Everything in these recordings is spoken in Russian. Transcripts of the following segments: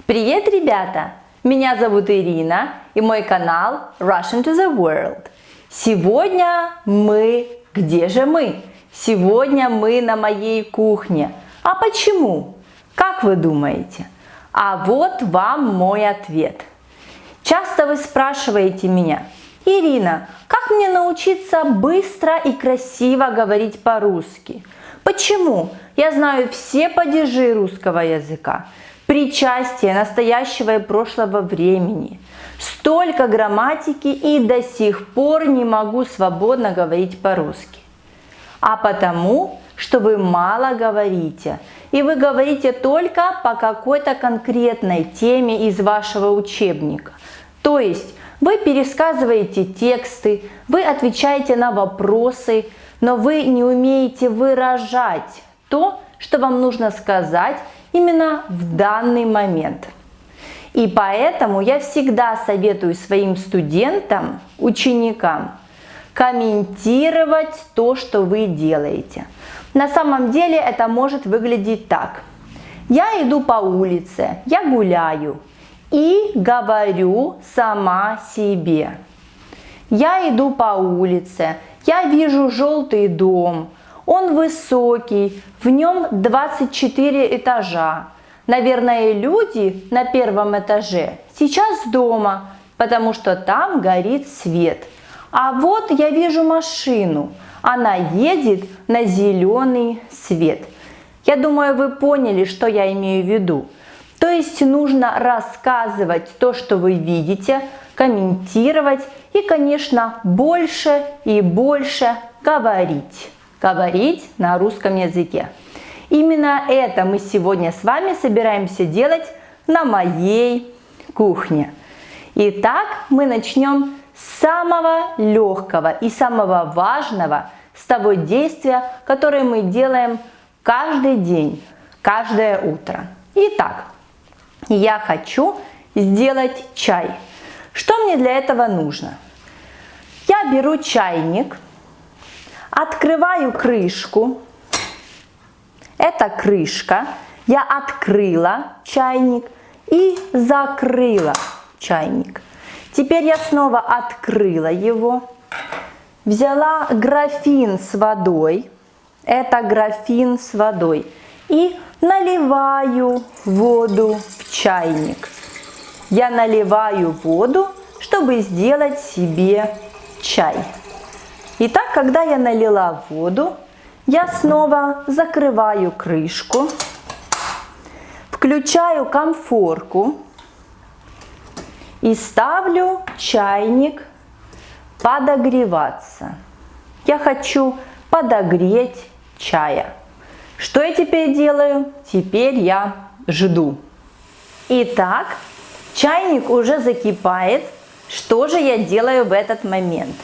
Привет, ребята! Меня зовут Ирина и мой канал Russian to the World. Сегодня мы... Где же мы? Сегодня мы на моей кухне. А почему? Как вы думаете? А вот вам мой ответ. Часто вы спрашиваете меня: Ирина, как мне научиться быстро и красиво говорить по-русски? Почему? Я знаю все падежи русского языка, причастия настоящего и прошлого времени, столько грамматики и до сих пор не могу свободно говорить по-русски. А потому, что вы мало говорите, и вы говорите только по какой-то конкретной теме из вашего учебника. То есть вы пересказываете тексты, вы отвечаете на вопросы, но вы не умеете выражать то, что вам нужно сказать именно в данный момент. И поэтому я всегда советую своим студентам, ученикам комментировать то, что вы делаете. На самом деле это может выглядеть так. Я иду по улице, я гуляю и говорю сама себе. Я иду по улице, я вижу желтый дом, он высокий, в нем 24 этажа. Наверное, люди на первом этаже сейчас дома, потому что там горит свет. А вот я вижу машину, она едет на зеленый свет. Я думаю, вы поняли, что я имею в виду. То есть нужно рассказывать то, что вы видите, комментировать и, конечно, больше и больше говорить. Говорить на русском языке. Именно это мы сегодня с вами собираемся делать на моей кухне. Итак, мы начнем с самого легкого и самого важного, с того действия, которое мы делаем каждый день, каждое утро. Итак, я хочу сделать чай. Что мне для этого нужно? Я беру чайник, открываю крышку. Это крышка. Я открыла чайник и закрыла чайник. Теперь я снова открыла его. Взяла графин с водой. Это графин с водой. И наливаю воду в чайник. Я наливаю воду, чтобы сделать себе чай. Итак, когда я налила воду, я снова закрываю крышку, включаю конфорку и ставлю чайник подогреваться. Я хочу подогреть чая. Что я теперь делаю? Теперь я жду. Итак, чайник уже закипает. Что же я делаю в этот момент?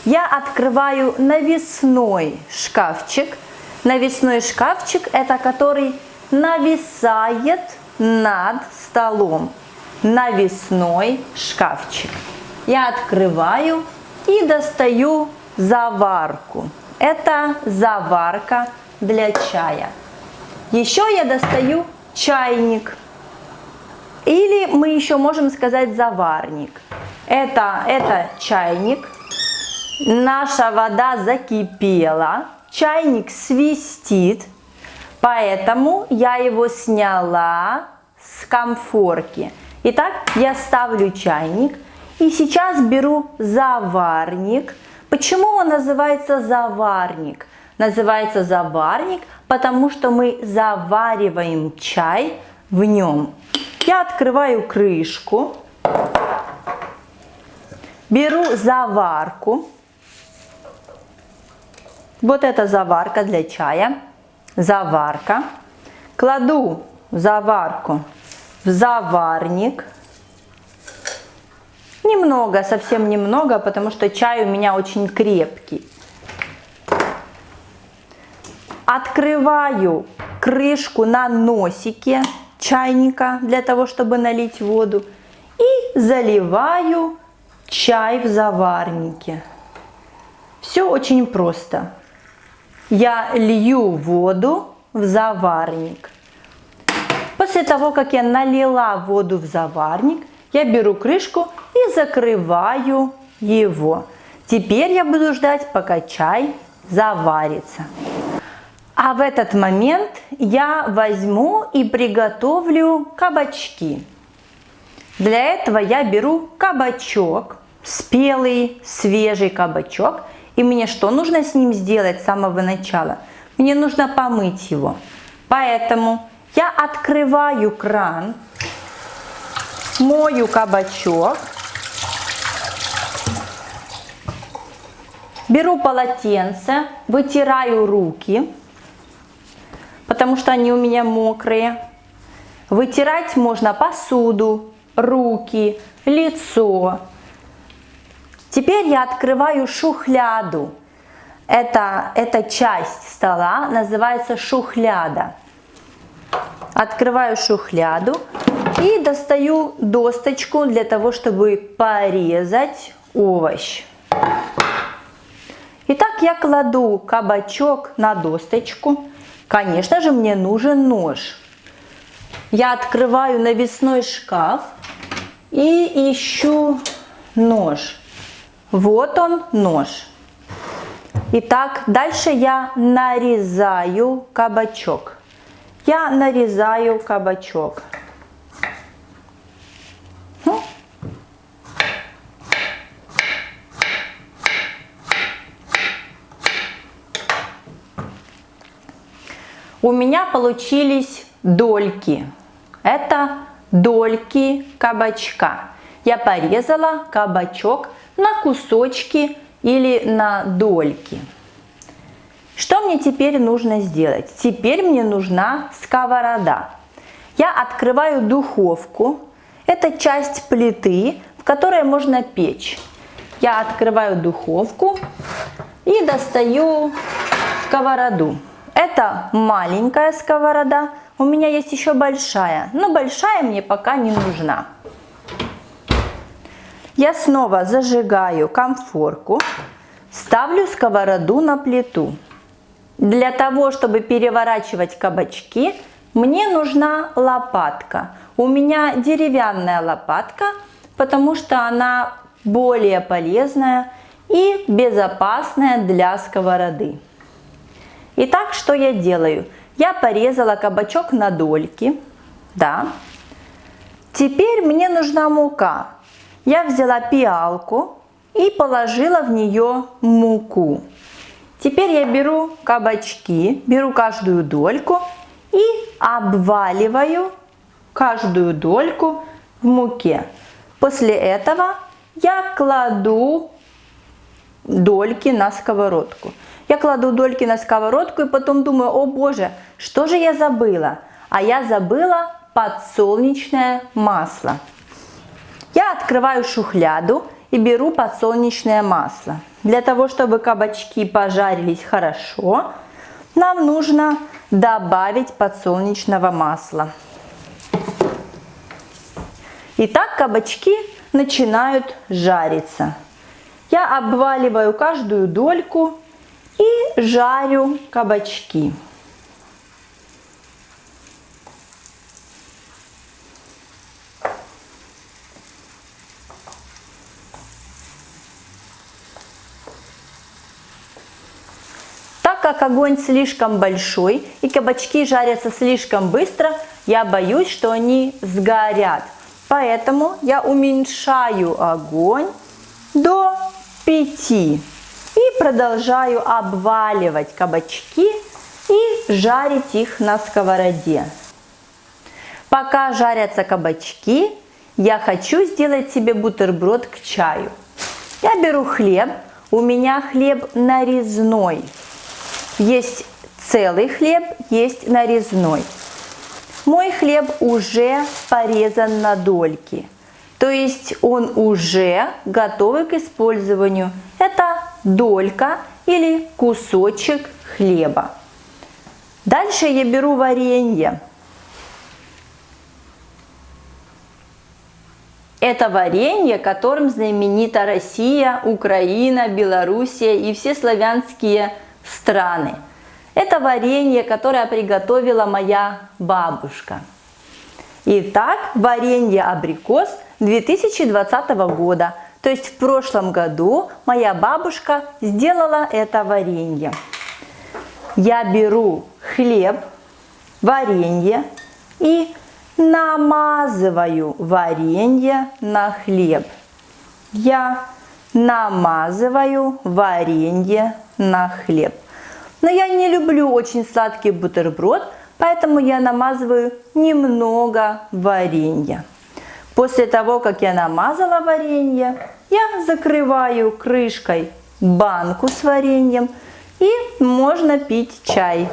Я открываю навесной шкафчик. Навесной шкафчик – это который нависает над столом. Навесной шкафчик. Я открываю и достаю заварку. Это заварка для чая. Еще я достаю чайник. Или мы еще можем сказать заварник. Это чайник. Наша вода закипела, чайник свистит, поэтому я его сняла с конфорки. Итак, я ставлю чайник и сейчас беру заварник. Почему он называется заварник? Называется заварник, потому что мы завариваем чай в нем. Я открываю крышку, беру заварку. Вот это заварка для чая. Заварка. Кладу заварку в заварник. Немного, совсем немного, потому что чай у меня очень крепкий. Открываю крышку на носике чайника для того, чтобы налить воду. И заливаю чай в заварнике. Все очень просто. Я лью воду в заварник. После После того, как я налила воду в заварник, я беру крышку и закрываю его. Теперь я буду ждать, пока чай заварится. А в этот момент я возьму и приготовлю кабачки. Для этого я беру кабачок, спелый, свежий кабачок. И мне что нужно с ним сделать с самого начала? Мне нужно помыть его. Поэтому я открываю кран, мою кабачок, беру полотенце, вытираю руки, потому что они у меня мокрые. Вытирать можно посуду, руки, лицо. Теперь я открываю шухляду. Эта часть стола называется шухляда. Открываю шухляду и достаю досточку для того, чтобы порезать овощ. Итак, я кладу кабачок на досточку. Конечно же, мне нужен нож. Я открываю навесной шкаф и ищу нож. Вот он, нож. Итак, дальше я нарезаю кабачок. Я нарезаю кабачок. У меня получились дольки. Это дольки кабачка. Я порезала кабачок на кусочки или на дольки. Что мне теперь нужно сделать? Теперь мне нужна сковорода. Я открываю духовку. Это часть плиты, в которой можно печь. Я открываю духовку и достаю сковороду. Это маленькая сковорода. У меня есть еще большая, но большая мне пока не нужна. Я снова зажигаю конфорку, ставлю сковороду на плиту. Для того, чтобы переворачивать кабачки, мне нужна лопатка. У меня деревянная лопатка, потому что она более полезная и безопасная для сковороды. Итак, что я делаю? Я порезала кабачок на дольки. Да. Теперь мне нужна мука. Я взяла пиалку и положила в нее муку. Теперь я беру кабачки, беру каждую дольку и обваливаю каждую дольку в муке. После этого я кладу дольки на сковородку. Я кладу дольки на сковородку и потом думаю: о боже, что же я забыла? А я забыла подсолнечное масло. Я открываю шухляду и беру подсолнечное масло. Для того, чтобы кабачки пожарились хорошо, нам нужно добавить подсолнечного масла. Итак, кабачки начинают жариться. Я обваливаю каждую дольку и жарю кабачки. Так как огонь слишком большой и кабачки жарятся слишком быстро, я боюсь, что они сгорят. Поэтому я уменьшаю огонь до 5 и продолжаю обваливать кабачки и жарить их на сковороде. Пока жарятся кабачки, я хочу сделать себе бутерброд к чаю. Я беру хлеб, у меня хлеб нарезной. Есть целый хлеб, есть нарезной. Мой хлеб уже порезан на дольки. То есть он уже готовый к использованию. Это долька или кусочек хлеба. Дальше я беру варенье. Это варенье, которым знаменита Россия, Украина, Белоруссия и все славянские страны. Это варенье, которое приготовила моя бабушка. Итак, варенье абрикос 2020 года. То есть в прошлом году моя бабушка сделала это варенье. Я беру хлеб, варенье и намазываю варенье на хлеб. Я намазываю варенье на хлеб. Но я не люблю очень сладкий бутерброд, поэтому я намазываю немного варенья. После того, как я намазала варенье, я закрываю крышкой банку с вареньем и можно пить чай.